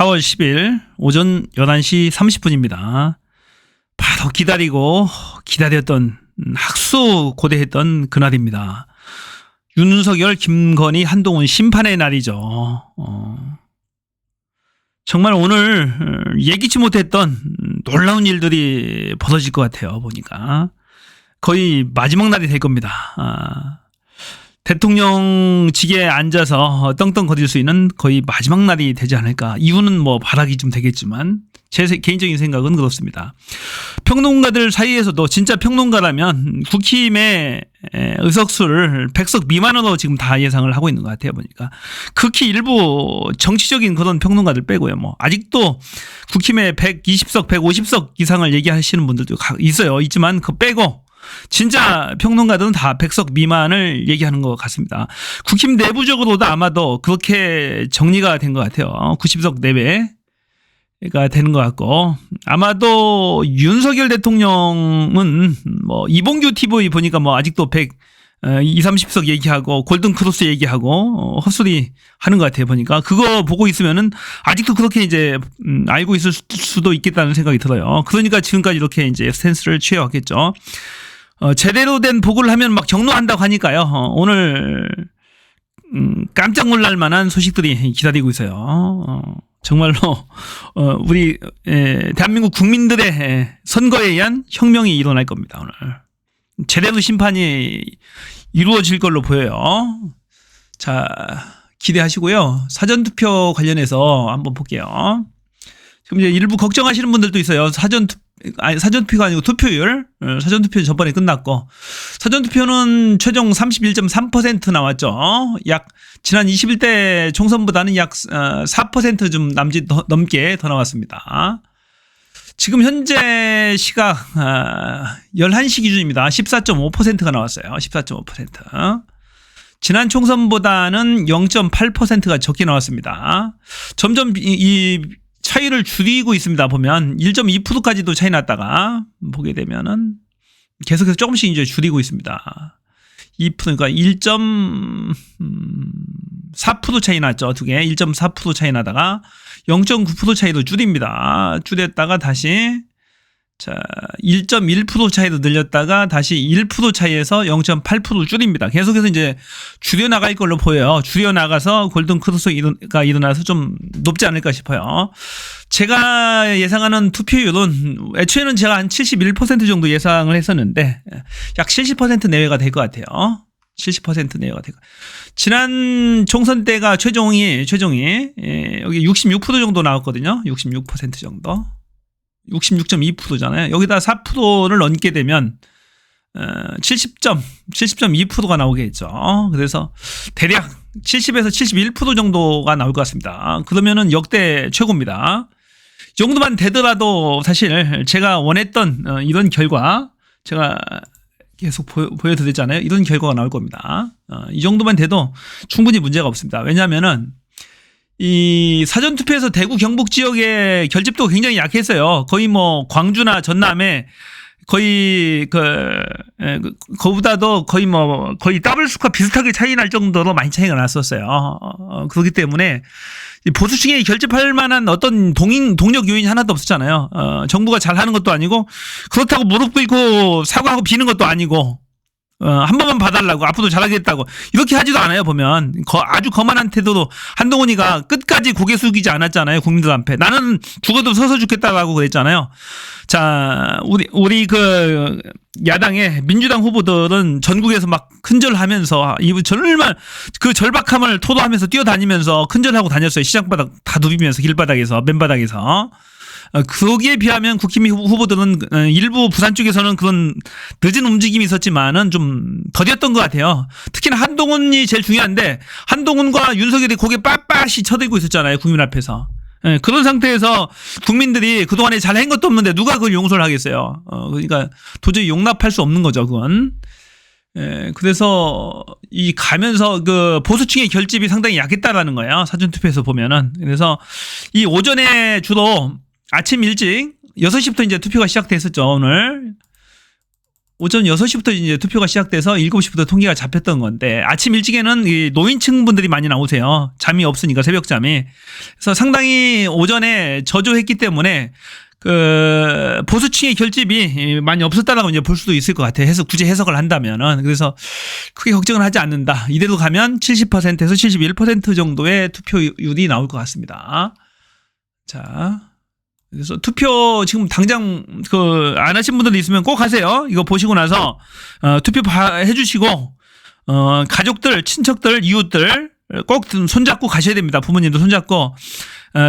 4월 10일 오전 11시 30분입니다. 바로 기다렸던 학수고대했던 그날입니다. 윤석열, 김건희, 한동훈 심판의 날이죠. 정말 오늘 예기치 못했던 놀라운 일들이 벌어질 것 같아요. 보니까 거의 마지막 날이 될 겁니다. 대통령직에 앉아서 떵떵거릴 수 있는 거의 마지막 날이 되지 않을까. 이유는 뭐 바람이 좀 되겠지만 제 개인적인 생각은 그렇습니다. 평론가들 사이에서도 진짜 평론가라면 국힘의 의석수를 100석 미만으로 지금 다 예상을 하고 있는 것 같아요. 보니까 극히 일부 정치적인 그런 평론가들 빼고요. 뭐 아직도 국힘의 120석, 150석 이상을 얘기하시는 분들도 있지만 그 빼고 진짜 평론가들은 다 100석 미만을 얘기하는 것 같습니다. 국힘 내부적으로도 아마도 그렇게 정리가 된 것 같아요. 90석 내외가 되는 것 같고, 아마도 윤석열 대통령은 뭐 이봉규 TV 보니까 뭐 아직도 20, 30석 얘기하고 골든 크로스 얘기하고 헛소리 하는 것 같아요. 보니까 그거 보고 있으면은 아직도 그렇게 이제 알고 있을 수도 있겠다는 생각이 들어요. 그러니까 지금까지 이렇게 이제 스탠스를 취해왔겠죠. 제대로 된 보고를 하면 막 경로한다고 하니까요. 오늘 깜짝 놀랄 만한 소식들이 기다리고 있어요. 정말로 우리 대한민국 국민들의 선거에 의한 혁명이 일어날 겁니다. 오늘 제대로 심판이 이루어질 걸로 보여요. 자, 기대하시고요. 사전투표 관련해서 한번 볼게요. 지금 이제 일부 걱정하시는 분들도 있어요. 사전투표가 아니고 투표율. 사전투표 전번에 끝났고, 사전투표는 최종 31.3% 나왔죠. 약 지난 21대 총선보다는 약 4% 좀 넘게 더 나왔습니다. 지금 현재 시각 11시 기준입니다. 14.5%가 나왔어요. 14.5%. 지난 총선보다는 0.8%가 적게 나왔습니다. 점점 이 차이를 줄이고 있습니다. 보면 1.2%까지도 차이 났다가 보게 되면은 계속해서 조금씩 이제 줄이고 있습니다. 2%가 1.4% 차이 났죠. 두 개. 1.4% 차이 나다가 0.9% 차이도 줄입니다. 줄였다가 다시 1.1% 차이도 늘렸다가 다시 1% 차이에서 0.8% 줄입니다. 계속해서 이제 줄여나갈 걸로 보여요. 줄여나가서 골든 크로스가 일어나서 좀 높지 않을까 싶어요. 제가 예상하는 투표율은 애초에는 제가 한 71% 정도 예상을 했었는데 약 70% 내외가 될 것 같아요. 70% 내외가 될 것 같아요. 지난 총선 때가 최종이 여기 66% 정도 나왔거든요. 66% 정도. 66.2%잖아요. 여기다 4%를 넣게 되면 70.2%가 나오겠죠. 그래서 대략 70에서 71% 정도가 나올 것 같습니다. 그러면은 역대 최고입니다. 이 정도만 되더라도 사실 제가 원했던 이런 결과, 제가 계속 보여드렸잖아요. 이런 결과가 나올 겁니다. 이 정도만 돼도 충분히 문제가 없습니다. 왜냐하면은 이 사전투표에서 대구 경북 지역의 결집도가 굉장히 약했어요. 거의 뭐 광주나 전남에 거의 그보다도 거의 더블 스코어 비슷하게 차이 날 정도로 많이 차이가 났었어요. 그렇기 때문에 보수층에 결집할 만한 어떤 동력 요인이 하나도 없었잖아요. 정부가 잘하는 것도 아니고 그렇다고 무릎 꿇고 사과하고 비는 것도 아니고 한 번만 봐달라고 앞으로 잘하겠다고 이렇게 하지도 않아요. 보면 아주 거만한 태도로 한동훈이가 끝까지 고개 숙이지 않았잖아요. 국민들 앞에 나는 죽어도 서서 죽겠다라고 그랬잖아요. 자, 우리 그 야당의 민주당 후보들은 전국에서 막 큰절하면서 정말 그 절박함을 토로하면서 뛰어다니면서 큰절하고 다녔어요. 시장바닥 다 누비면서 길바닥에서 맨바닥에서. 거기에 비하면 국힘 후보들은 일부 부산 쪽에서는 그런 늦은 움직임이 있었지만은 좀 더뎠던 것 같아요. 특히나 한동훈이 제일 중요한데 한동훈과 윤석열이 고개 빳빳이 쳐들고 있었잖아요. 국민 앞에서. 그런 상태에서 국민들이 그동안에 잘 한 것도 없는데 누가 그걸 용서를 하겠어요. 그러니까 도저히 용납할 수 없는 거죠. 그건. 그래서 가면서 그 보수층의 결집이 상당히 약했다라는 거예요. 사전투표에서 보면은. 그래서 이 오전에 주로 아침 일찍 6시부터 이제 투표가 시작됐었죠. 오늘 오전 6시부터 이제 투표가 시작돼서 7시부터 통계가 잡혔던 건데 아침 일찍에는 이 노인층 분들이 많이 나오세요. 잠이 없으니까 새벽 잠이. 그래서 상당히 오전에 저조했기 때문에 그 보수층의 결집이 많이 없었다라고 이제 볼 수도 있을 것 같아요. 해서 굳이 해석을 한다면은. 그래서 크게 걱정을 하지 않는다. 이대로 가면 70%에서 71% 정도의 투표율이 나올 것 같습니다. 자. 그래서 투표 지금 당장 그 안 하신 분들 있으면 꼭 하세요. 이거 보시고 나서 투표 해주시고 가족들, 친척들, 이웃들 꼭 손잡고 가셔야 됩니다. 부모님도 손잡고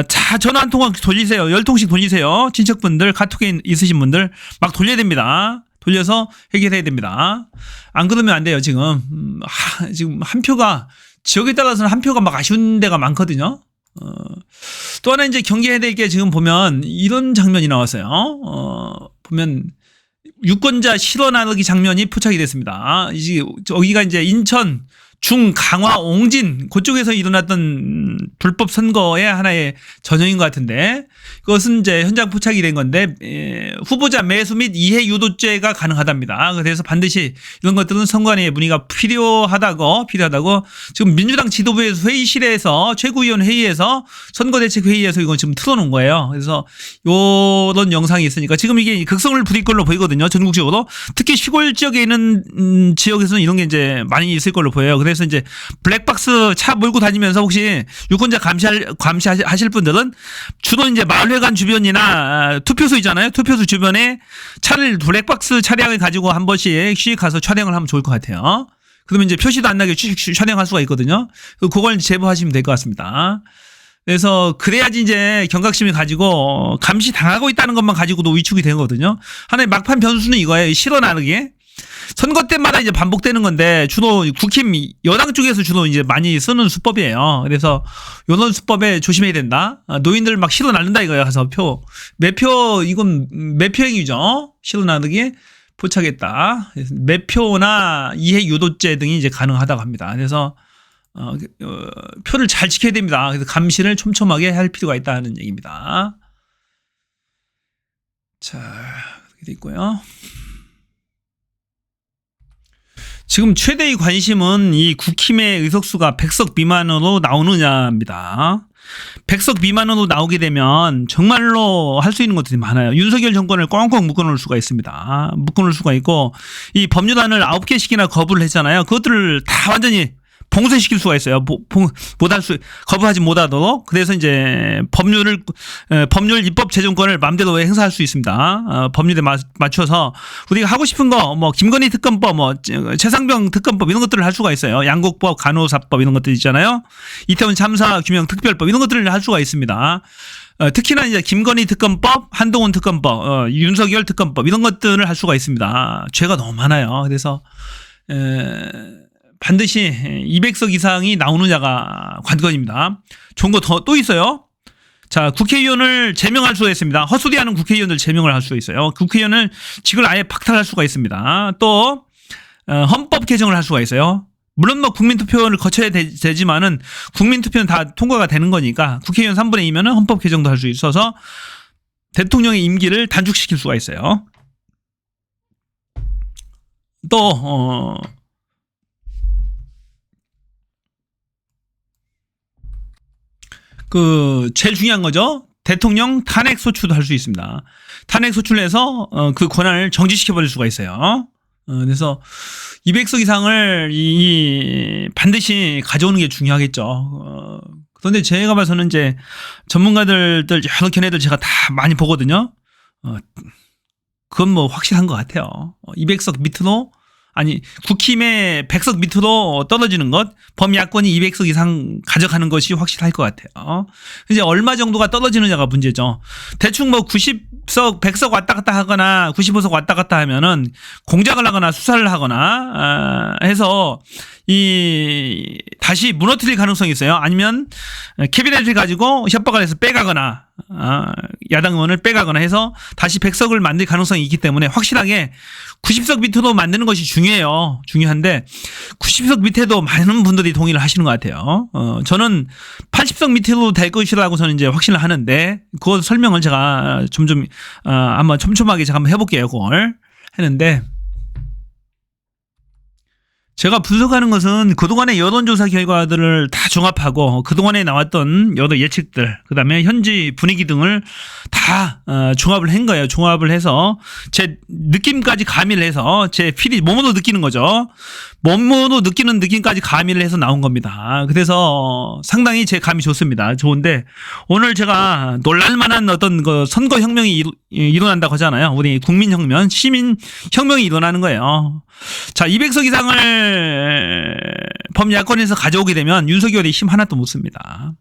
자 전화 한 통화 돌리세요. 10통씩 돌리세요. 친척분들 카톡에 있으신 분들 막 돌려야 됩니다. 돌려서 해결해야 됩니다. 안 그러면 안 돼요. 지금 지금 한 표가 지역에 따라서는 한 표가 막 아쉬운 데가 많거든요. 또 하나 이제 경계해야 될 게 지금 보면 이런 장면이 나왔어요. 보면 유권자 실어 나르기 장면이 포착이 됐습니다. 이제 여기가 이제 인천 중 강화 옹진 그쪽에서 일어났던 불법 선거의 하나의 전형인 것 같은데 그것은 이제 현장 포착이 된 건데 후보자 매수 및 이해 유도죄가 가능하답니다. 그래서 반드시 이런 것들은 선관위의 문의가 필요하다고 지금 민주당 지도부에서 회의실에서 최고위원 회의에서 선거대책 회의에서 이건 지금 틀어놓은 거예요. 그래서 이런 영상이 있으니까 지금 이게 극성을 부릴 걸로 보이거든요. 전국적으로 특히 시골 지역에 있는 지역에서는 이런 게 이제 많이 있을 걸로 보여요. 그래서 이제 블랙박스 차 몰고 다니면서 혹시 유권자 감시하실 분들은 주로 이제 마을회관 주변이나 투표소 있잖아요. 투표소 주변에 차를 블랙박스 차량을 가지고 한 번씩 쉬 가서 촬영을 하면 좋을 것 같아요. 그러면 이제 표시도 안 나게 촬영할 수가 있거든요. 그걸 제보하시면 될 것 같습니다. 그래서 그래야지 이제 경각심을 가지고 감시 당하고 있다는 것만 가지고도 위축이 되거든요. 하나의 막판 변수는 이거예요. 실어 나르기. 선거 때마다 이제 반복되는 건데 주로 국힘 여당 쪽에서 주로 이제 많이 쓰는 수법이에요. 그래서 이런 수법에 조심해야 된다. 노인들 막 실어 나른다 이거야. 가서 매표 이건 매표 행위죠. 실어 나르기 포착했다. 매표나 이해 유도죄 등이 이제 가능하다고 합니다. 그래서 표를 잘 지켜야 됩니다. 그래서 감시를 촘촘하게 할 필요가 있다는 얘기입니다. 자, 그렇게 돼 있고요. 지금 최대의 관심은 이 국힘의 의석수가 100석 미만으로 나오느냐입니다. 100석 미만으로 나오게 되면 정말로 할 수 있는 것들이 많아요. 윤석열 정권을 꽁꽁 묶어놓을 수가 있습니다. 묶어놓을 수가 있고 이 법률안을 9개씩이나 거부를 했잖아요. 그것들을 다 완전히 봉쇄시킬 수가 있어요. 거부하지 못하도록. 그래서 이제 법률 입법 제정권을 마음대로 행사할 수 있습니다. 법률에 맞춰서 우리가 하고 싶은 거, 뭐, 김건희 특검법, 뭐, 최상병 특검법 이런 것들을 할 수가 있어요. 양곡법, 간호사법 이런 것들 있잖아요. 이태원 참사 규명 특별법 이런 것들을 할 수가 있습니다. 특히나 이제 김건희 특검법, 한동훈 특검법, 윤석열 특검법 이런 것들을 할 수가 있습니다. 죄가 너무 많아요. 그래서, 반드시 200석 이상이 나오느냐가 관건입니다. 좋은 거 또 있어요. 자, 국회의원을 제명할 수가 있습니다. 헛소리하는 국회의원들 제명을 할 수가 있어요. 국회의원을 직을 아예 박탈할 수가 있습니다. 또 헌법 개정을 할 수가 있어요. 물론 뭐 국민투표를 거쳐야 되지만은 국민투표는 다 통과가 되는 거니까 국회의원 3분의 2면은 헌법 개정도 할 수 있어서 대통령의 임기를 단축시킬 수가 있어요. 또 제일 중요한 거죠. 대통령 탄핵 소추도 할 수 있습니다. 탄핵 소추해서 그 권한을 정지시켜버릴 수가 있어요. 그래서 200석 이상을 반드시 가져오는 게 중요하겠죠. 그런데 제가 봐서는 이제 전문가들 여러 견해들 제가 다 많이 보거든요. 그건 뭐 확실한 것 같아요. 200석 밑으로 국힘의 100석 밑으로 떨어지는 것, 범야권이 200석 이상 가져가는 것이 확실할 것 같아요. 이제 얼마 정도가 떨어지느냐가 문제죠. 대충 뭐 90석, 100석 왔다 갔다 하거나 95석 왔다 갔다 하면은 공작을 하거나 수사를 하거나 해서 다시 무너뜨릴 가능성이 있어요. 아니면 캐비넷을 가지고 협박을 해서 빼가거나 야당 의원을 빼가거나 해서 다시 100석을 만들 가능성이 있기 때문에 확실하게 90석 밑으로 만드는 것이 중요한데 90석 밑에도 많은 분들이 동의를 하시는 것 같아요. 저는 80석 밑으로 될 것이라고 저는 이제 확신을 하는데 그 설명을 제가 한번 촘촘하게 제가 한번 해볼게요. 그걸 했는데 제가 분석하는 것은 그동안의 여론조사 결과들을 다 종합하고 그동안에 나왔던 여러 예측들, 그다음에 현지 분위기 등을 다 종합을 한 거예요. 종합을 해서 제 느낌까지 가미를 해서 제 필이 몸으로 느끼는 거죠. 몸으로 느끼는 느낌까지 가미를 해서 나온 겁니다. 그래서 상당히 제 감이 좋습니다. 좋은데 오늘 제가 놀랄만한 어떤 그 선거혁명이 일어난다고 하잖아요. 우리 국민혁명, 시민혁명이 일어나는 거예요. 자, 200석 이상을 범야권에서 가져오게 되면 윤석열이 힘 하나도 못 씁니다.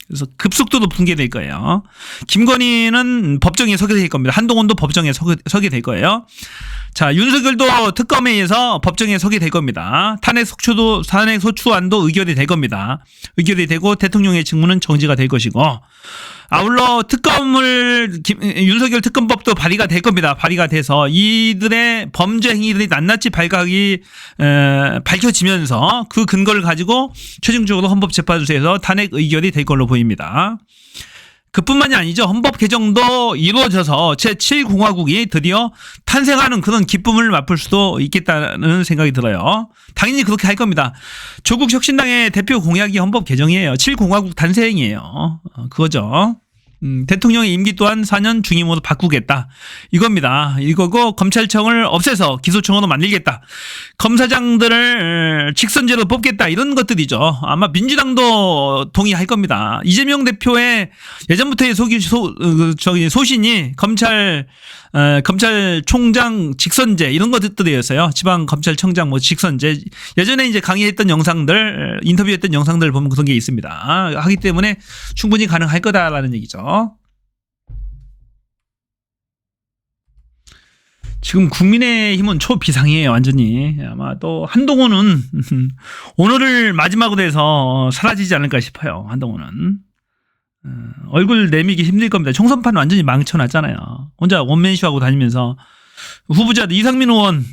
그래서 급속도로 붕괴될 거예요. 김건희는 법정에 서게 될 겁니다. 한동훈도 법정에 서게 될 거예요. 자, 윤석열도 특검에 의해서 법정에 서게 될 겁니다. 탄핵 소추안도 의결이 될 겁니다. 의결이 되고 대통령의 직무는 정지가 될 것이고, 아울러 윤석열 특검법도 발의가 될 겁니다. 발의가 돼서 이들의 범죄 행위들이 낱낱이 밝혀지면서 그 근거를 가지고 최종적으로 헌법재판소에서 탄핵 의결이 될 걸로 보입니다. 그뿐만이 아니죠. 헌법 개정도 이루어져서 제7공화국이 드디어 탄생하는 그런 기쁨을 맛볼 수도 있겠다는 생각이 들어요. 당연히 그렇게 할 겁니다. 조국 혁신당의 대표 공약이 헌법 개정이에요. 7공화국 탄생이에요. 그거죠. 대통령의 임기 또한 4년 중임으로 바꾸겠다. 이겁니다. 이거고 검찰청을 없애서 기소청으로 만들겠다. 검사장들을 직선제로 뽑겠다. 이런 것들이죠. 아마 민주당도 동의할 겁니다. 이재명 대표의 예전부터의 소신이 검찰총장 직선제 이런 것들이었어요. 지방검찰청장 직선제. 예전에 이제 강의했던 영상들, 인터뷰했던 영상들 보면 그런 게 있습니다. 하기 때문에 충분히 가능할 거다라는 얘기죠. 지금 국민의힘은 초비상이에요. 완전히. 아마 또 한동훈은 오늘을 마지막으로 해서 사라지지 않을까 싶어요. 한동훈은. 얼굴 내미기 힘들 겁니다. 총선판 완전히 망쳐놨잖아요. 혼자 원맨쇼하고 다니면서 후보자도 이상민 의원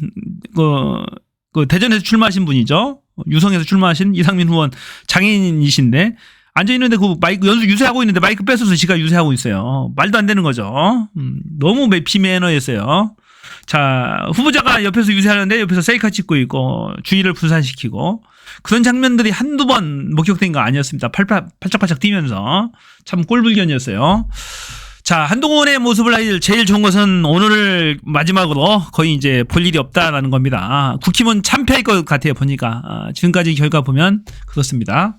그 대전에서 출마하신 분이죠. 유성에서 출마하신 이상민 의원 장애인이신데 앉아있는데 그 마이크 연수 유세하고 있는데 마이크 뺏어서 지가 유세하고 있어요. 말도 안 되는 거죠. 너무 비매너였어요. 자, 후보자가 옆에서 유세하는데 옆에서 셀카 찍고 있고 주의를 분산시키고 그런 장면들이 한두 번 목격된 거 아니었습니다. 팔짝팔짝 뛰면서 참 꼴불견이었어요. 자, 한동훈의 모습을 할 제일 좋은 것은 오늘을 마지막으로 거의 이제 볼 일이 없다라는 겁니다. 국힘은 참패할 것 같아요. 보니까 지금까지 결과 보면 그렇습니다.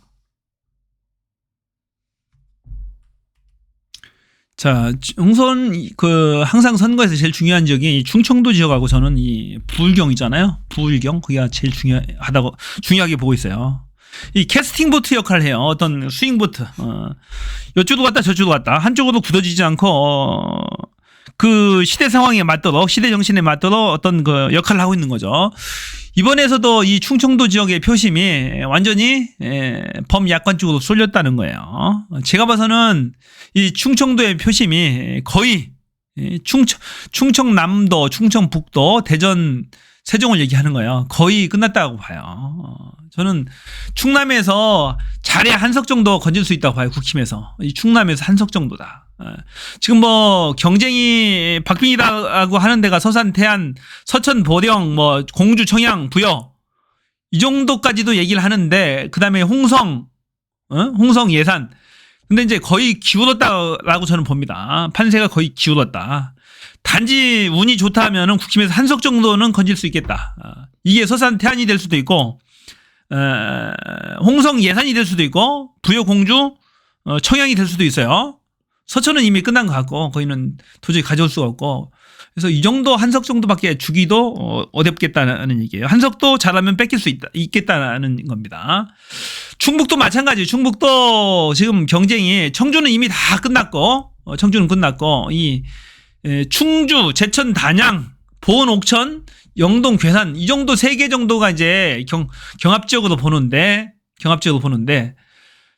자, 항상 선거에서 제일 중요한 지역이 충청도 지역하고 저는 이 부울경 있잖아요. 부울경, 거기가 제일 중요하게 보고 있어요. 이 캐스팅 보트 역할을 해요. 어떤 스윙 보트. 이쪽으로 갔다 저쪽으로 갔다. 한쪽으로 굳어지지 않고, 그 시대 상황에 맞도록, 시대 정신에 맞도록 어떤 그 역할을 하고 있는 거죠. 이번에서도 이 충청도 지역의 표심이 완전히 범야권 쪽으로 쏠렸다는 거예요. 제가 봐서는 이 충청도의 표심이 거의 충청남도, 충청북도, 대전, 세종을 얘기하는 거예요. 거의 끝났다고 봐요. 저는 충남에서 자리 한석 정도 건질 수 있다고 봐요. 국힘에서. 이 충남에서 한석 정도다. 지금 뭐 경쟁이 박빙이라고 하는 데가 서산, 태안, 서천, 보령, 뭐 공주, 청양, 부여 이 정도까지도 얘기를 하는데 그 다음에 홍성, 예산. 근데 이제 거의 기울었다라고 저는 봅니다. 판세가 거의 기울었다. 단지 운이 좋다 하면은 국힘에서 한석 정도는 건질 수 있겠다. 이게 서산, 태안이 될 수도 있고, 홍성, 예산이 될 수도 있고, 부여, 공주, 청양이 될 수도 있어요. 서천은 이미 끝난 것 같고 거기는 도저히 가져올 수가 없고 그래서 이 정도 한석 정도밖에 주기도 어렵겠다는 얘기예요. 한석도 잘하면 뺏길 수 있겠다는 겁니다. 충북도 마찬가지. 충북도 지금 경쟁이 청주는 이미 다 끝났고 청주는 끝났고 이 충주, 제천, 단양, 보은, 옥천, 영동, 괴산 이 정도 3개 정도가 이제 경합지역으로 보는데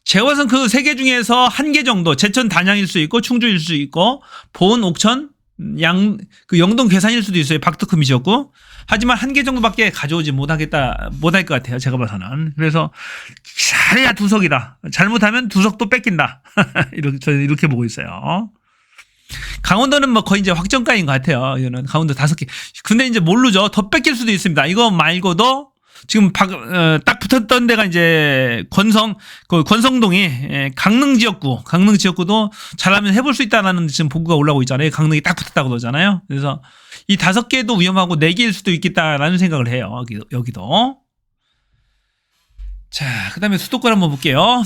제가 봐서는 그 3개 중에서 1개 정도, 제천, 단양일 수 있고, 충주일 수 있고, 보은, 옥천, 영동, 괴산일 수도 있어요. 박특흠이 지었고. 하지만 1개 정도밖에 가져오지 못할 것 같아요. 제가 봐서는. 그래서, 잘해야 2석이다. 잘못하면 2석도 뺏긴다. 저는 이렇게 보고 있어요. 강원도는 뭐 거의 이제 확정가인 것 같아요. 이거는 강원도 5개. 근데 이제 모르죠. 더 뺏길 수도 있습니다. 이거 말고도 지금 딱 붙었던 데가 이제 권성동이 강릉 지역구도 잘하면 해볼 수 있다라는 지금 보고가 올라오고 있잖아요. 강릉이 딱 붙었다고 그러잖아요. 그래서 이 5개도 위험하고 4개일 수도 있겠다라는 생각을 해요. 여기도. 자, 그 다음에 수도권 한번 볼게요.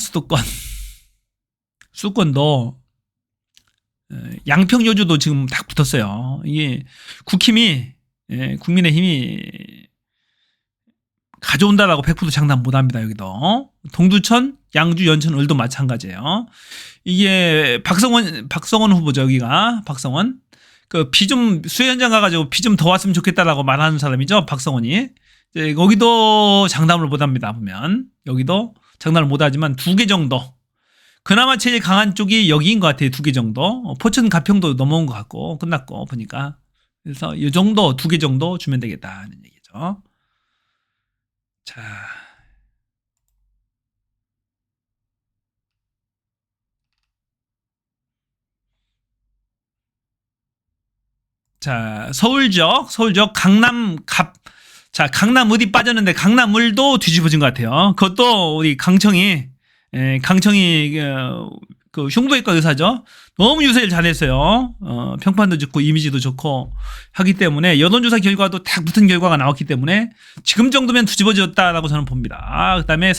수도권도 양평여주도 지금 딱 붙었어요. 이게 국민의힘이 가져온다라고 100% 장담 못합니다. 여기도 동두천, 양주, 연천, 을도 마찬가지예요. 이게 박성원 후보죠. 여기가 박성원 비 좀 수해 현장 가가지고 비 좀 더 왔으면 좋겠다라고 말하는 사람이죠. 박성원이 여기도 장담을 못합니다. 보면 여기도 장담을 못하지만 2개 정도. 그나마 제일 강한 쪽이 여기인 것 같아요. 2개 정도. 포천 가평도 넘어온 것 같고 끝났고 보니까 그래서 이 정도 2개 정도 주면 되겠다는 얘기죠. 자, 서울적 강남 어디 빠졌는데 강남을도 뒤집어진 것 같아요. 그것도 우리 강청이 그 흉부외과 의사죠. 너무 유세를 잘했어요. 평판도 좋고 이미지도 좋고 하기 때문에 여론조사 결과도 딱 붙은 결과가 나왔기 때문에 지금 정도면 뒤집어졌다라고 저는 봅니다. 그다음에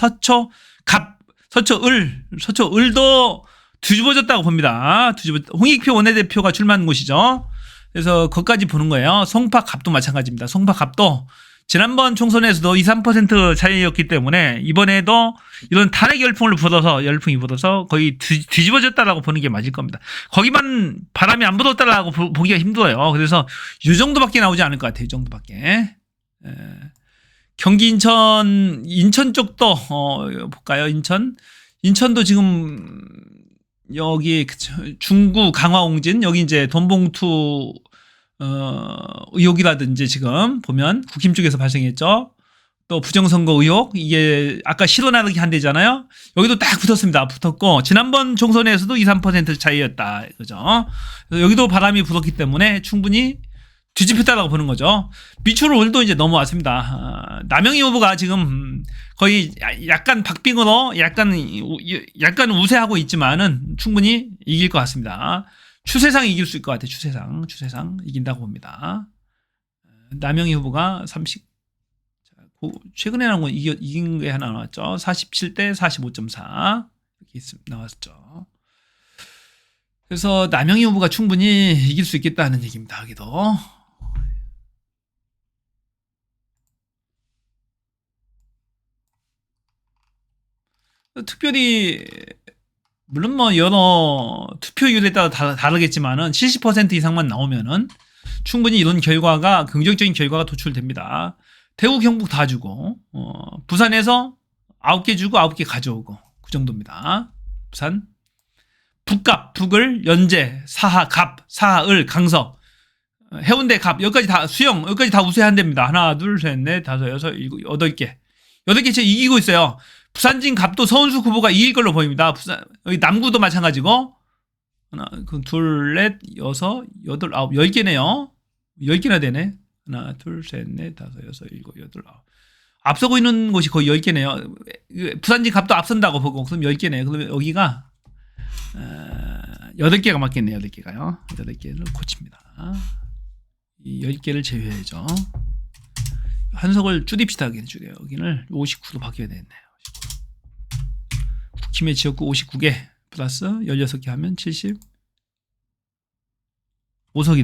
서초을도 뒤집어졌다고 봅니다. 홍익표 원내대표가 출마한 곳이죠. 그래서 거기까지 보는 거예요. 송파갑도 마찬가지입니다. 송파갑도 지난번 총선에서도 2, 3% 차이였기 때문에 이번에도 이런 탄핵 열풍이 불어서 거의 뒤집어졌다라고 보는 게 맞을 겁니다. 거기만 바람이 안 불었다라고 보기가 힘들어요. 그래서 이 정도밖에 나오지 않을 것 같아요. 이 정도밖에. 경기 인천 쪽도 볼까요? 인천도 지금 여기 중구 강화옹진 여기 이제 돈봉투 의혹이라든지 지금 보면 국힘 쪽에서 발생했죠. 또 부정선거 의혹 이게 아까 실어나르기 한대잖아요. 여기도 딱 붙었고 지난번 총선에서도 2, 3% 차이였다. 그죠? 여기도 바람이 불었기 때문에 충분히 뒤집혔다라고 보는 거죠. 미추홀도 이제 넘어왔습니다. 남영희 후보가 지금 거의 약간 박빙으로 약간 우세하고 있지만은 충분히 이길 것 같습니다. 추세상 이길 수 있을 것 같아요. 추세상 이긴다고 봅니다. 남영희 후보가 최근에 나온 거 이긴 게 하나 나왔죠. 47대 45.4 이렇게 나왔죠. 그래서 남영희 후보가 충분히 이길 수 있겠다는 얘기입니다. 여기도. 특별히 물론 뭐 여러 투표율에 따라 다르겠지만은 70% 이상만 나오면은 충분히 이런 결과가 긍정적인 결과가 도출됩니다. 대구 경북 다 주고 부산에서 9개 주고 9개 가져오고 그 정도입니다. 부산 북갑, 북을, 연제, 사하, 갑, 사하을, 강서, 해운대, 갑 여기까지 다 수영 여기까지 다 우세한답니다. 하나, 둘, 셋, 넷, 다섯, 여섯, 일곱, 8개 지금 이기고 있어요. 부산진 갑도 서은수 후보가 이길 걸로 보입니다. 여기 남구도 마찬가지고 하나, 둘, 넷, 여섯, 여덟, 아홉, 10개네요. 10개나 되네. 하나, 둘, 셋, 넷, 다섯, 여섯, 일곱, 여덟, 아홉. 앞서고 있는 곳이 거의 10개네요. 부산진 갑도 앞선다고 보고 그럼 10개네요. 그러면 여기가 8개가 맞겠네요. 8개가요. 8개를 고칩니다. 이 10개를 제외해야죠. 한석을 줄입시다. 여기를 59로 바뀌어야 되겠네요. 국힘의 지역구 59개 플러스 16개 하면 75석이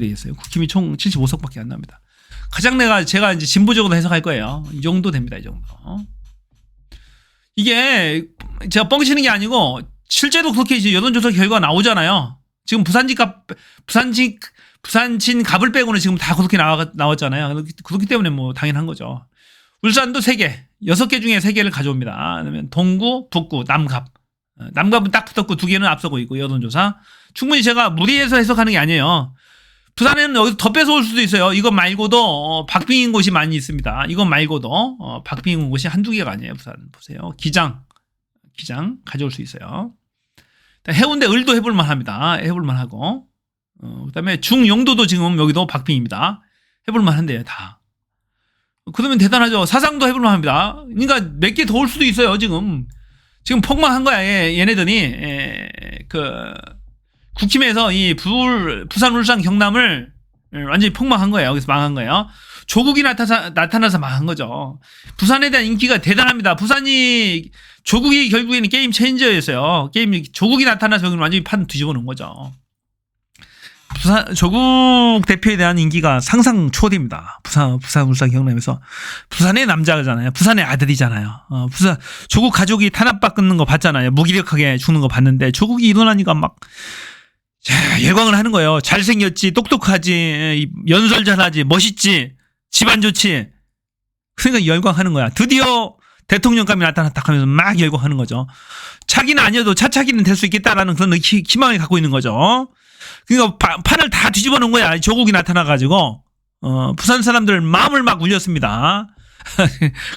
되겠어요. 국힘이 총 75석밖에 안 납니다. 가장 제가 이제 진보적으로 해석할 거예요. 이 정도 됩니다. 이 정도. 이게 제가 뻥치는 게 아니고 실제로 그렇게 이제 여론조사 결과가 나오잖아요. 지금 부산진 갑을 빼고는 지금 다 그렇게 나왔잖아요. 그렇기 때문에 뭐 당연한 거죠. 울산도 3개, 6개 중에 3개를 가져옵니다. 그러면 동구, 북구, 남갑. 남갑은 딱 붙었고 2개는 앞서고 있고 여론조사. 충분히 제가 무리해서 해석하는 게 아니에요. 부산에는 여기서 더 뺏어올 수도 있어요. 이거 말고도 박빙인 곳이 많이 있습니다. 이거 말고도 박빙인 곳이 한두 개가 아니에요. 부산 보세요. 기장 가져올 수 있어요. 해운대 을도 해볼만 합니다. 해볼만 하고 그 다음에 중용도도 지금 여기도 박빙입니다. 해볼만 한데요. 다. 그러면 대단하죠. 사상도 해볼만 합니다. 그러니까 몇 개 더 올 수도 있어요, 지금. 지금 폭망한 거야, 얘네들이. 국힘에서 이 부산, 울산, 경남을 완전히 폭망한 거예요. 여기서 망한 거예요. 조국이 나타나서 망한 거죠. 부산에 대한 인기가 대단합니다. 조국이 결국에는 게임 체인저였어요. 조국이 나타나서 여기는 완전히 판 뒤집어 놓은 거죠. 조국 대표에 대한 인기가 상상 초월입니다. 부산, 울산, 경남에서. 부산의 남자잖아요. 부산의 아들이잖아요. 조국 가족이 탄압받는 거 봤잖아요. 무기력하게 죽는 거 봤는데, 조국이 일어나니까 막, 열광을 하는 거예요. 잘생겼지, 똑똑하지, 연설 잘하지, 멋있지, 집안 좋지. 그러니까 열광하는 거야. 드디어 대통령감이 나타났다 하면서 막 열광하는 거죠. 차기는 아니어도 차차기는 될 수 있겠다라는 그런 희망을 갖고 있는 거죠. 그러니까 판을 다 뒤집어 놓은 거야. 조국이 나타나가지고 부산 사람들 마음을 막 울렸습니다.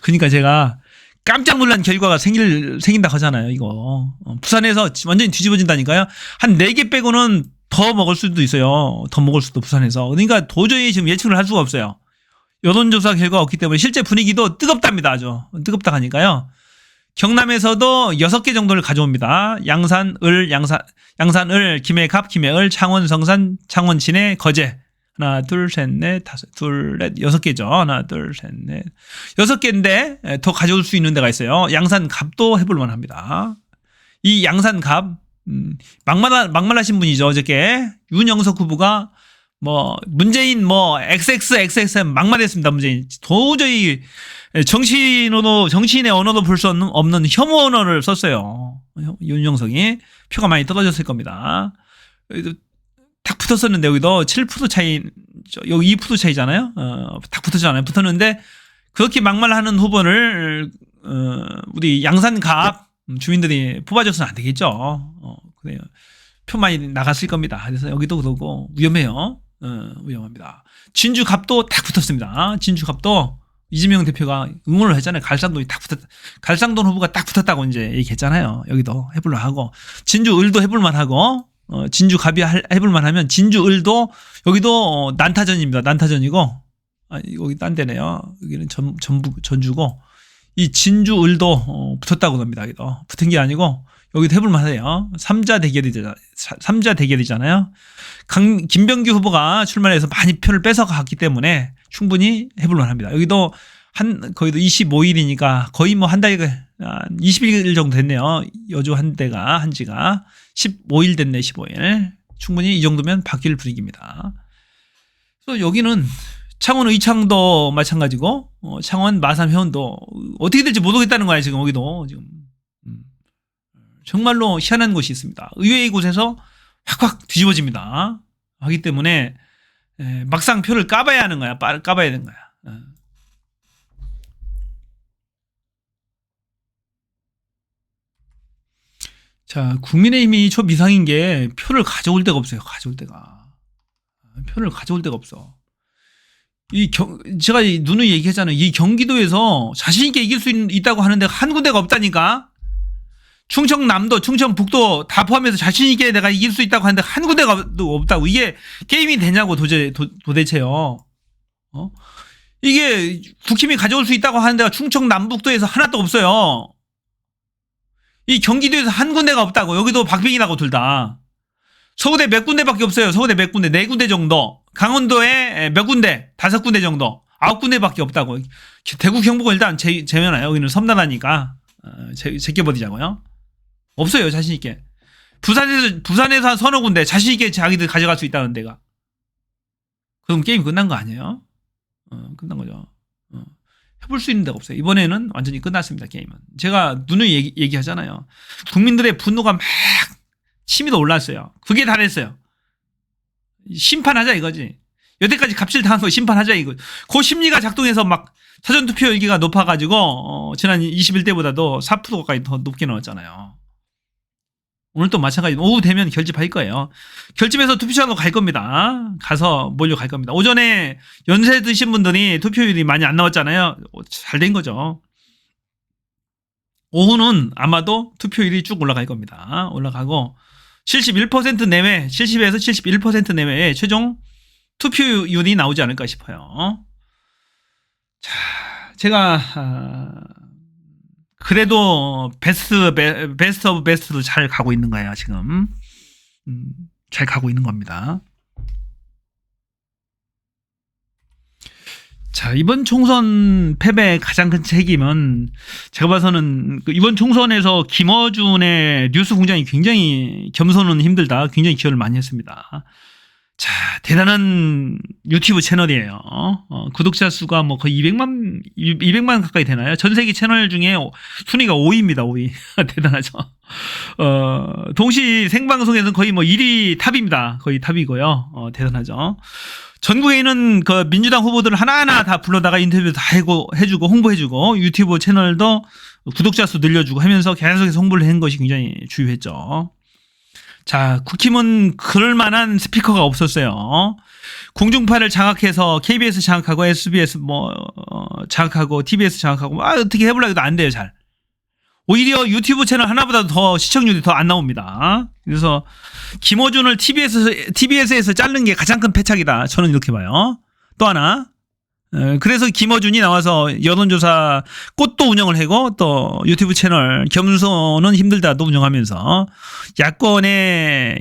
그러니까 제가 깜짝 놀란 결과가 생긴다 하잖아요. 이거 부산에서 완전히 뒤집어진다니까요. 한 4개 빼고는 더 먹을 수도 있어요. 더 먹을 수도 부산에서. 그러니까 도저히 지금 예측을 할 수가 없어요. 여론조사 결과가 없기 때문에 실제 분위기도 뜨겁답니다. 아주 뜨겁다 하니까요. 경남에서도 6개 정도를 가져옵니다. 양산, 을, 김해갑, 김해을, 창원, 성산, 창원, 진해, 거제. 하나, 둘, 셋, 넷, 다섯, 둘, 넷, 6개죠. 하나, 둘, 셋, 넷. 6개인데 더 가져올 수 있는 데가 있어요. 양산갑도 해볼만 합니다. 이 양산갑, 막말하신 분이죠. 어저께 윤영석 후보가 문재인 XX 막말했습니다. 문재인. 도저히 정치인의 언어도 볼 수 없는 혐오 언어를 썼어요. 윤영석이. 표가 많이 떨어졌을 겁니다. 딱 붙었었는데, 여기도 7% 차이, 여기 2% 차이잖아요? 딱 붙었잖아요. 붙었는데, 그렇게 막말하는 후보를, 우리 양산갑 주민들이 뽑아줘서는 안 되겠죠. 그래요. 표 많이 나갔을 겁니다. 그래서 여기도 그러고, 위험해요. 위험합니다. 진주갑도 딱 붙었습니다. 진주갑도 이재명 대표가 응원을 했잖아요. 갈상동 후보가 딱 붙었다고 이제 얘기했잖아요. 여기도 해볼만 하고, 진주을도 해볼만 하고, 진주갑이 해볼만 하면 진주을도, 여기도 난타전입니다. 난타전이고, 여기 딴 데네요. 여기는 전주고, 이 진주을도 붙었다고 합니다. 여기도. 붙은 게 아니고, 여기도 해볼만 하네요. 3자 대결이잖아요. 김병규 후보가 출마해서 많이 표를 뺏어갔기 때문에 충분히 해볼만 합니다. 여기도 거의도 25일이니까 거의 한 달에 20일 정도 됐네요. 여주 한 지가 15일 됐네. 15일. 충분히 이 정도면 바뀔 분위기입니다. 그래서 여기는 창원 의창도 마찬가지고, 창원 마산 회원도 어떻게 될지 모르겠다는 거야. 지금 여기도 지금. 정말로 희한한 곳이 있습니다. 의외의 곳에서 확확 뒤집어집니다. 하기 때문에 막상 표를 까봐야 하는 거야. 까봐야 되는 거야. 자, 국민의힘이 초미상인 게 표를 가져올 데가 없어요. 표를 가져올 데가 없어. 제가 누누이 얘기했잖아요. 이 경기도에서 자신있게 이길 수 있다고 하는 데가 한 군데가 없다니까. 충청남도, 충청북도 다 포함해서 자신있게 내가 이길 수 있다고 하는데 한 군데가 없다고. 이게 게임이 되냐고, 도대체요. 이게 국힘이 가져올 수 있다고 하는 데가 충청남북도에서 하나도 없어요. 이 경기도에서 한 군데가 없다고. 여기도 박빙이라고, 둘 다. 서울대 몇 군데밖에 없어요. 서울대 몇 군데, 4군데 정도. 강원도에 몇 군데, 5군데 정도. 9군데밖에 없다고. 대구, 경북은 일단 제외나요. 여기는 섬나라니까 제껴버리자고요. 없어요, 자신있게. 부산에서 한 서너 군데 자신있게 자기들 가져갈 수 있다는 데가. 그럼 게임 끝난 거 아니에요? 끝난 거죠. 해볼 수 있는 데가 없어요. 이번에는 완전히 끝났습니다, 게임은. 제가 누누이 얘기하잖아요. 국민들의 분노가 막 치밀어 올랐어요. 그게 다랬어요. 심판하자 이거지. 여태까지 갑질당한 거 심판하자 이거. 그 심리가 작동해서 막 사전투표율기가 높아가지고 지난 21대보다도 4% 가까이 더 높게 나왔잖아요. 오늘 또 마찬가지. 오후 되면 결집할 거예요. 결집해서 투표장으로 갈 겁니다. 가서 몰려갈 겁니다. 오전에 연세 드신 분들이 투표율이 많이 안 나왔잖아요. 잘 된 거죠. 오후는 아마도 투표율이 쭉 올라갈 겁니다. 올라가고 71% 내외, 70에서 71% 내외의 최종 투표율이 나오지 않을까 싶어요. 자. 제가 그래도 베스트 오브 베스트로 잘 가고 있는 거예요 지금. 잘 가고 있는 겁니다. 자, 이번 총선 패배의 가장 큰 책임은 제가 봐서는 이번 총선에서 김어준의 뉴스 공장이 굉장히 겸손은 힘들다. 굉장히 기여를 많이 했습니다. 자, 대단한 유튜브 채널이에요. 구독자 수가 뭐 거의 200만 가까이 되나요? 전 세계 채널 중에 순위가 5위입니다. 5위. 대단하죠. 동시 생방송에서는 거의 뭐 1위 탑입니다. 거의 탑이고요. 대단하죠. 전국에 있는 그 민주당 후보들을 하나하나 다 불러다가 인터뷰 다 해주고 홍보해주고 유튜브 채널도 구독자 수 늘려주고 하면서 계속해서 홍보를 한 것이 굉장히 주요했죠. 자, 국힘은 그럴 만한 스피커가 없었어요. 공중파를 장악해서 KBS 장악하고 SBS 장악하고 TBS 장악하고 어떻게 해보려고 해도 안 돼요, 잘. 오히려 유튜브 채널 하나보다 더 시청률이 더 안 나옵니다. 그래서 김어준을 TBS에서 자른 게 가장 큰 패착이다. 저는 이렇게 봐요. 또 하나. 그래서 김어준이 나와서 여론조사 꽃도 운영을 하고 또 유튜브 채널 겸손은 힘들다도 운영하면서 야권이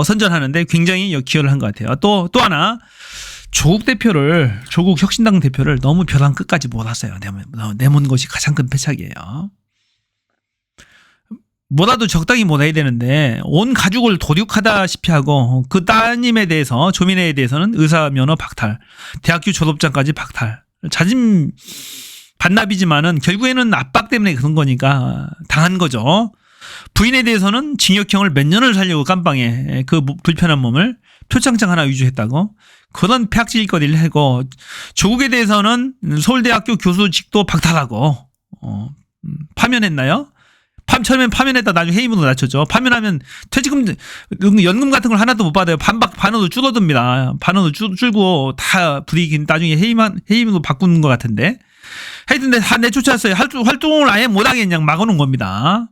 선전하는데 굉장히 기여를 한 것 같아요. 또 하나. 조국 혁신당 대표를 너무 벼랑 끝까지 못 왔어요. 내몬 것이 가장 큰 패착이에요. 뭐라도 적당히 못 해야 되는데 온 가족을 도륙하다시피 하고 그 따님에 대해서 조민혜에 대해서는 의사 면허 박탈, 대학교 졸업장까지 박탈. 자진 반납이지만은 결국에는 압박 때문에 그런 거니까 당한 거죠. 부인에 대해서는 징역형을 몇 년을 살려고 깜빵에 그 불편한 몸을 표창장 하나 위조했다고 그런 폐악질거리를 하고 조국에 대해서는 서울대학교 교수직도 박탈하고 파면했나요? 처음엔 파면했다 나중에 해임으로 낮췄죠. 파면하면 퇴직금 연금 같은 걸 하나도 못 받아요. 반으로 줄어듭니다. 반으로 줄고 다 분위기 나중에 해임으로 바꾸는 것 같은데 하여튼 다 내쫓았어요. 활동을 아예 못하게 그냥 막아놓은 겁니다.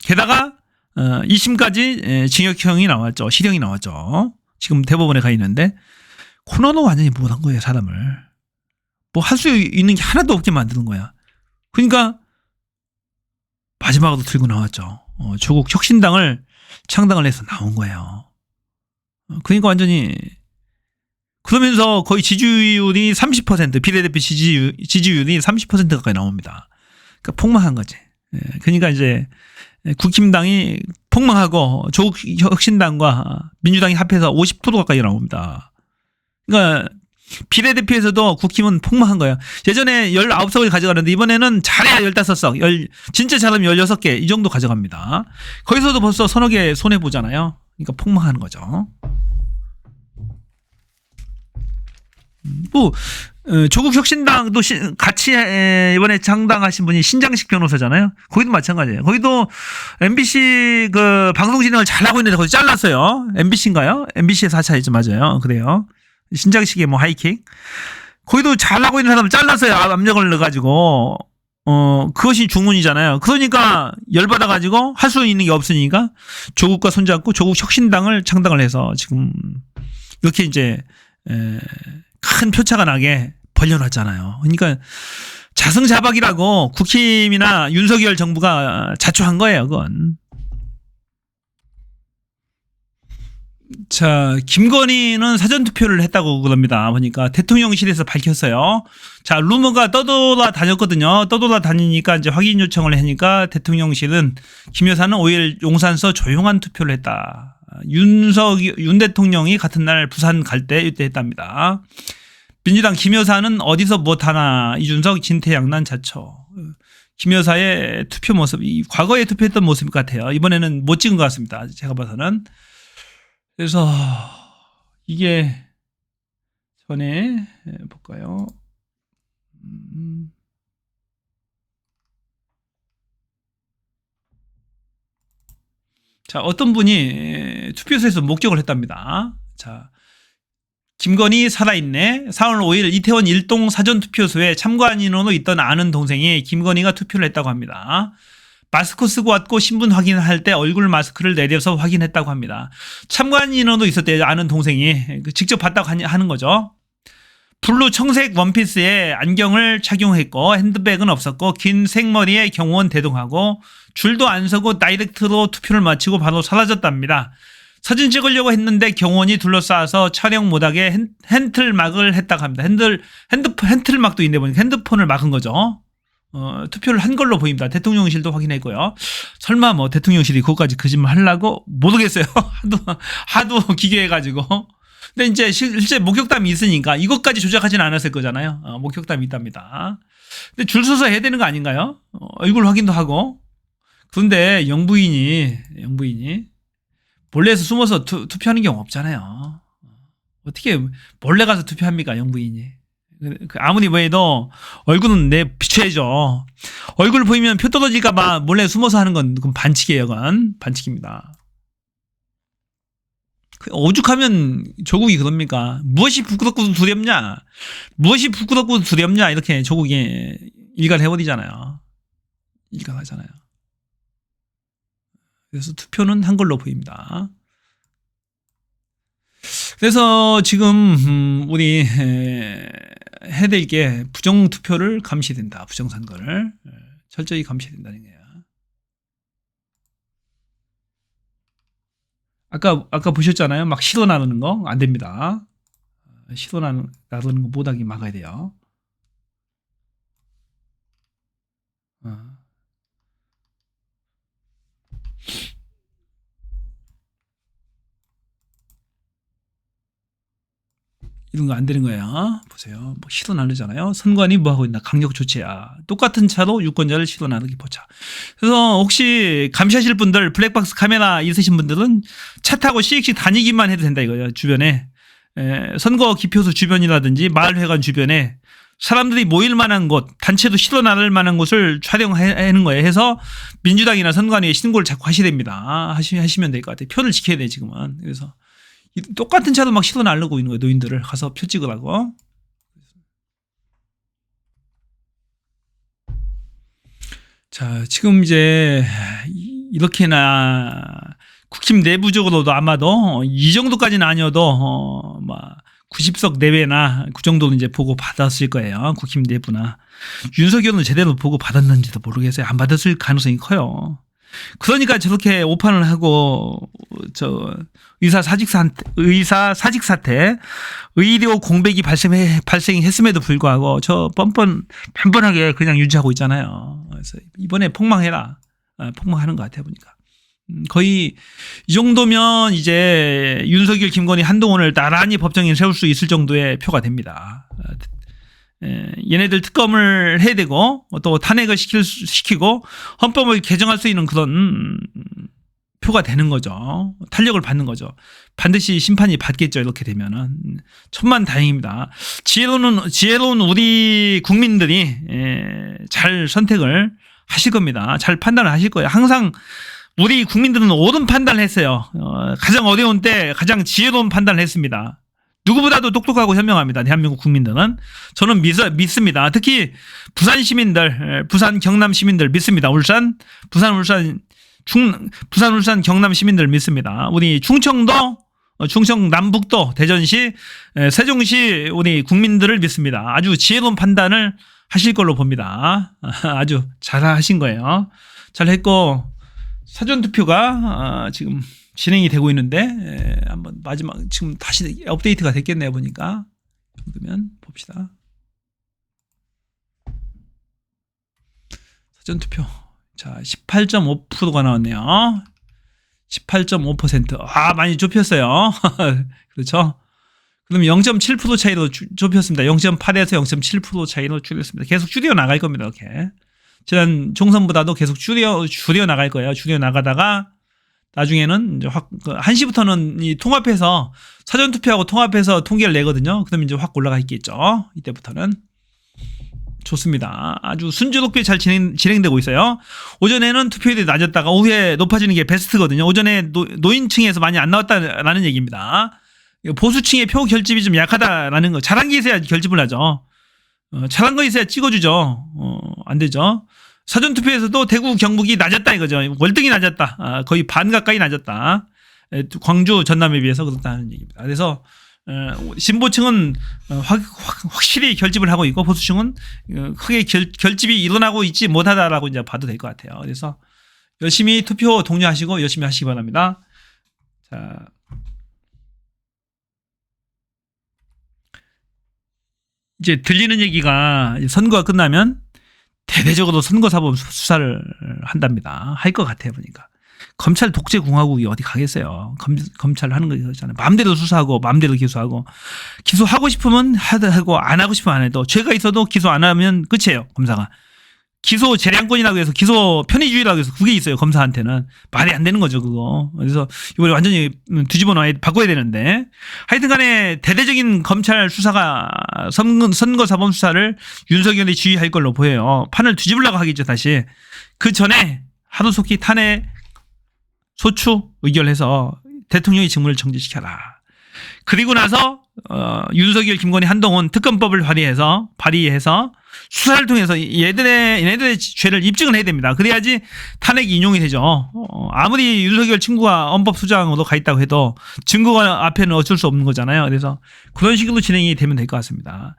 게다가 2심까지 징역형이 나왔죠. 실형이 나왔죠. 지금 대법원에 가 있는데 코너도 완전히 못한 거예요. 사람을 뭐 할 수 있는 게 하나도 없게 만드는 거야. 그러니까 마지막으로 들고 나왔죠. 조국 혁신당을 창당을 해서 나온 거예요. 그러니까 완전히 그러면서 거의 지지율이 30% 비례대표 지지율이 30% 가까이 나옵니다. 그러니까 폭망한 거지. 그러니까 이제 국힘당이 폭망하고 조국 혁신당과 민주당이 합해서 50% 가까이 나옵니다. 그러니까 비례대표에서도 국힘은 폭망한 거예요. 예전에 19석을 가져가는데 이번에는 잘해야 15석, 진짜 잘하면 16개 이 정도 가져갑니다. 거기서도 벌써 서너 개 손해보잖아요. 그러니까 폭망하는 거죠. 또 조국 혁신당도 같이 이번에 창당하신 분이 신장식 변호사잖아요. 거기도 마찬가지예요. 거기도 MBC 그 방송 진행을 잘하고 있는데 거기 잘랐어요. MBC인가요? MBC에서 하차했죠. 맞아요. 그래요. 신장식의 뭐 하이킥. 거기도 잘하고 있는 사람을 잘랐어요. 압력을 넣어가지고. 그것이 주문이잖아요. 그러니까 열받아가지고 할 수 있는 게 없으니까 조국과 손잡고 조국 혁신당을 창당을 해서 지금 이렇게 이제 큰 표차가 나게 벌려놨잖아요. 그러니까 자승자박이라고 국힘이나 윤석열 정부가 자초한 거예요. 그건. 자, 김건희는 사전투표를 했다고 그럽니다. 보니까 대통령실에서 밝혔어요. 자, 루머가 떠돌아다녔거든요. 떠돌아다니니까 이제 확인 요청을 하니까 대통령실은 김 여사는 5일 용산서 조용한 투표를 했다. 윤 대통령이 같은 날 부산 갈 때 이때 했답니다. 민주당 김 여사는 어디서 못하나 이준석 진퇴양난 자처. 김 여사의 투표 모습, 과거에 투표했던 모습 같아요. 이번에는 못 찍은 것 같습니다. 제가 봐서는. 그래서 이게 전에 볼까요? 자, 어떤 분이 투표소에서 목격을 했답니다. 자, 김건희 살아있네. 4월 5일 이태원 일동 사전투표소에 참관 인원으로 있던 아는 동생이 김건희가 투표를 했다고 합니다. 마스크 쓰고 왔고 신분 확인할 때 얼굴 마스크를 내려서 확인했다고 합니다. 참관 인원도 있었대요. 아는 동생이 직접 봤다고 하는 거죠. 블루 청색 원피스에 안경을 착용했고 핸드백은 없었고 긴 생머리에 경호원 대동하고 줄도 안 서고 다이렉트로 투표를 마치고 바로 사라졌답니다. 사진 찍으려고 했는데 경호원이 둘러싸서 촬영 못하게 핸틀막을 했다고 합니다. 핸틀막도 있는데 보니까 핸드폰을 막은 거죠. 투표를 한 걸로 보입니다. 대통령실도 확인했고요. 설마 뭐 대통령실이 그것까지 거짓말 하려고 모르겠어요. 하도 기괴해가지고. 근데 이제 실제 목격담이 있으니까 이것까지 조작하지는 않았을 거잖아요. 목격담이 있답니다. 근데 줄 서서 해야 되는 거 아닌가요? 얼굴 확인도 하고. 그런데 영부인이 몰래서 숨어서 투표하는 경우 없잖아요. 어떻게 몰래 가서 투표합니까, 영부인이? 아무리 뭐해도 얼굴은 내 비춰야죠. 얼굴 보이면 표 떨어질까봐 몰래 숨어서 하는 건 그건 반칙이에요. 그건 반칙입니다. 오죽하면 조국이 그럽니까? 무엇이 부끄럽고 두렵냐? 무엇이 부끄럽고 두렵냐? 이렇게 조국이 일갈해버리잖아요. 일갈하잖아요. 그래서 투표는 한 걸로 보입니다. 그래서 지금 우리 해야 될 게 부정투표를 감시된다. 부정선거를 철저히 감시된다는 거예요. 아까 보셨잖아요. 막 시도 나누는 거 안 됩니다. 시도 나누는 거 못하게 막아야 돼요. 이런 거 안 되는 거예요. 보세요. 뭐 시도 나누잖아요. 선관위 뭐 하고 있나? 강력 조치야. 똑같은 차로 유권자를 시도 나누기 포착. 그래서 혹시 감시하실 분들 블랙박스 카메라 있으신 분들은 차 타고 씩씩 다니기만 해도 된다 이거예요. 주변에 선거 기표소 주변이라든지 마을회관 주변에 사람들이 모일 만한 곳, 단체도 시도 나눌 만한 곳을 촬영하는 거예요. 해서 민주당이나 선관위에 신고를 자꾸 하셔야 됩니다. 하시면 될 것 같아요. 표를 지켜야 돼 지금은. 그래서 똑같은 차도 막 시도 나르고 있는 거예요. 노인들을 가서 표 찍으라고. 자, 지금 이제 이렇게나 국힘 내부적으로도 아마도 이 정도까지는 아니어도 막 90석 내외나 그 정도는 이제 보고 받았을 거예요. 국힘 내부나. 윤석열은 제대로 보고 받았는지도 모르겠어요. 안 받았을 가능성이 커요. 그러니까 저렇게 오판을 하고 의사 사직 사태, 의료 공백이 발생했음에도 불구하고 뻔뻔하게 그냥 유지하고 있잖아요. 그래서 이번에 폭망해라. 폭망하는 것 같아 보니까. 거의 이 정도면 이제 윤석열, 김건희, 한동훈을 나란히 법정에 세울 수 있을 정도의 표가 됩니다. 얘네들 특검을 해야 되고 또 탄핵을 시키고 헌법을 개정할 수 있는 그런 표가 되는 거죠. 탄력을 받는 거죠. 반드시 심판이 받겠죠. 이렇게 되면은 천만다행입니다. 지혜로운 우리 국민들이 잘 선택을 하실 겁니다. 잘 판단을 하실 거예요. 항상 우리 국민들은 옳은 판단을 했어요. 가장 어려운 때 가장 지혜로운 판단을 했습니다. 누구보다도 똑똑하고 현명합니다. 대한민국 국민들은. 저는 믿습니다. 특히 부산 시민들, 부산 경남 시민들 믿습니다. 부산 울산 경남 시민들 믿습니다. 우리 충청 남북도 대전시 세종시 우리 국민들을 믿습니다. 아주 지혜로운 판단을 하실 걸로 봅니다. 아주 잘 하신 거예요. 잘 했고 사전투표가 지금 진행이 되고 있는데 한번 마지막 지금 다시 업데이트가 됐겠네요. 보니까 그러면 봅시다. 사전투표 자 18.5%가 나왔네요. 18.5%. 많이 좁혔어요. 그렇죠. 그럼 0.7% 차이로 좁혔습니다. 0.8에서 0.7% 차이로 줄였습니다. 계속 줄여 나갈 겁니다. 이렇게 지난 총선보다도 계속 줄여 나갈 거예요. 줄여 나가다가 나중에는 이제 확 1시부터는 이 통합해서 사전투표하고 통합해서 통계를 내거든요. 그러면 이제 확 올라가 있겠죠. 이때부터는 좋습니다. 아주 순조롭게 잘 진행되고 있어요. 오전에는 투표율이 낮았다가 오후에 높아지는 게 베스트거든요. 오전에 노인층에서 많이 안 나왔다라는 얘기입니다. 보수층의 표 결집이 좀 약하다라는 거. 잘한 게 있어야 결집을 하죠. 잘한 거 있어야 찍어주죠. 안 되죠. 사전투표에서도 대구 경북이 낮았다 이거죠. 월등히 낮았다. 거의 반 가까이 낮았다. 광주 전남에 비해서 그렇다는 얘기입니다. 그래서 진보층은 확실히 결집을 하고 있고 보수층은 크게 결집이 일어나고 있지 못하다라고 이제 봐도 될 것 같아요. 그래서 열심히 투표 독려하시고 열심히 하시기 바랍니다. 자, 이제 들리는 얘기가 선거가 끝나면 대대적으로 선거사범 수사를 한답니다. 할 것 같아요, 보니까. 검찰 독재 공화국이 어디 가겠어요. 검찰 하는 거 있잖아요. 마음대로 수사하고 마음대로 기소하고 기소하고 싶으면 하고 안 하고 싶으면 안 해도 죄가 있어도 기소 안 하면 끝이에요. 검사가. 기소 재량권이라고 해서 기소 편의주의라고 해서 그게 있어요. 검사한테는. 말이 안 되는 거죠, 그거. 그래서 이걸 완전히 뒤집어 놔야 바꿔야 되는데 하여튼 간에 대대적인 검찰 수사가 선거사범 수사를 윤석열이 지휘할 걸로 보여요. 판을 뒤집으려고 하겠죠, 다시. 그 전에 하루속히 탄핵 소추 의결해서 대통령의 직무를 정지시켜라. 그리고 나서 윤석열, 김건희, 한동훈 특검법을 발의해서 수사를 통해서 얘네들의 죄를 입증을 해야 됩니다. 그래야지 탄핵 인용이 되죠. 아무리 윤석열 친구가 헌법소장으로 가 있다고 해도 증거가 앞에는 어쩔 수 없는 거잖아요. 그래서 그런 식으로 진행이 되면 될 것 같습니다.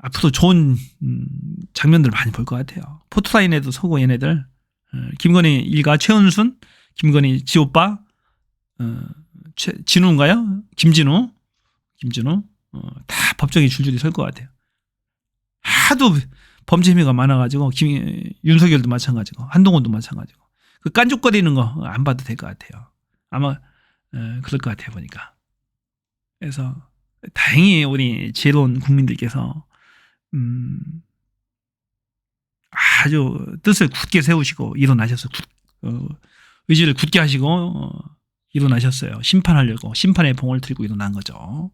앞으로 좋은 장면들 많이 볼 것 같아요. 포토라인에도 서고 얘네들. 김건희 일가 최은순, 김건희 지오빠, 진우인가요? 김진우 다 법정에 줄줄이 설 것 같아요. 하도 범죄 혐의가 많아가지고 윤석열도 마찬가지고 한동훈도 마찬가지고 그 깐죽거리는 거 안 봐도 될 것 같아요. 아마 그럴 것 같아요, 보니까. 그래서 다행히 우리 지혜로운 국민들께서 아주 뜻을 굳게 세우시고 일어나셨어요. 의지를 굳게 하시고 일어나셨어요. 심판하려고 심판의 봉을 들고 일어난 거죠.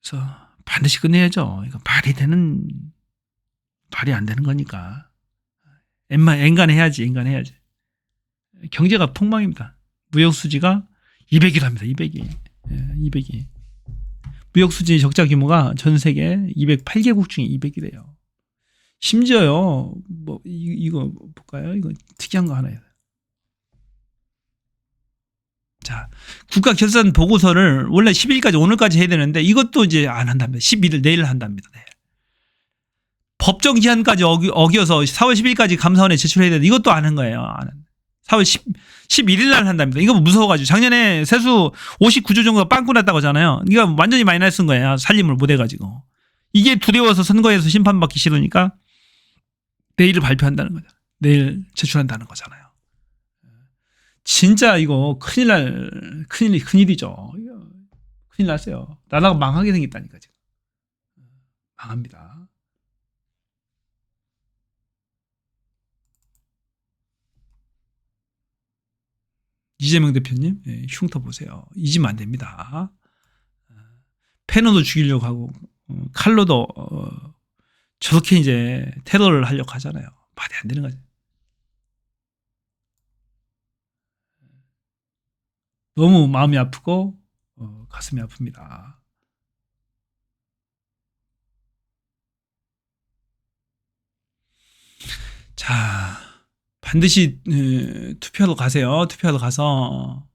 그래서 반드시 끝내야죠. 이거 말이 안 되는 거니까. 엔간해야지. 경제가 폭망입니다. 무역 수지가 200이랍니다. 200이. 무역 수지 적자 규모가 전 세계 208개국 중에 200이래요. 심지어요. 뭐 이거 볼까요? 이거 특이한 거 하나예요. 자, 국가 결산 보고서를 원래 10일까지 오늘까지 해야 되는데 이것도 이제 안 한답니다. 11일 내일 한답니다. 네. 법정 기한까지 어겨서 4월 10일까지 감사원에 제출해야 되는데 이것도 안 한 거예요. 4월 11일 날 한답니다. 이거 무서워가지고 작년에 세수 59조 정도가 빵꾸 났다고 하잖아요. 이거 완전히 마이너스 쓴 거예요. 살림을 못 해가지고. 이게 두려워서 선거에서 심판받기 싫으니까 내일을 발표한다는 거죠. 내일 제출한다는 거잖아요. 진짜 이거 큰일이죠. 큰일 났어요. 나라가 망하게 생겼다니까 지금. 망합니다. 이재명 대표님, 흉터 보세요. 잊으면 안 됩니다. 패너도 죽이려고 하고 칼로도 저렇게 이제 테러를 하려고 하잖아요. 말이 안 되는 거죠. 너무 마음이 아프고 가슴이 아픕니다. 자, 반드시 투표하러 가세요. 투표하러 가서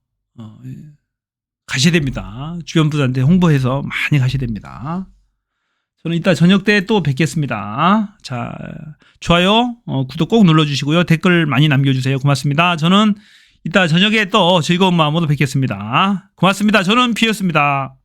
가셔야 됩니다. 주변 분들한테 홍보해서 많이 가셔야 됩니다. 저는 이따 저녁 때 또 뵙겠습니다. 자, 좋아요, 구독 꼭 눌러주시고요. 댓글 많이 남겨주세요. 고맙습니다. 저는 이따 저녁에 또 즐거운 마음으로 뵙겠습니다. 고맙습니다. 저는 피였습니다.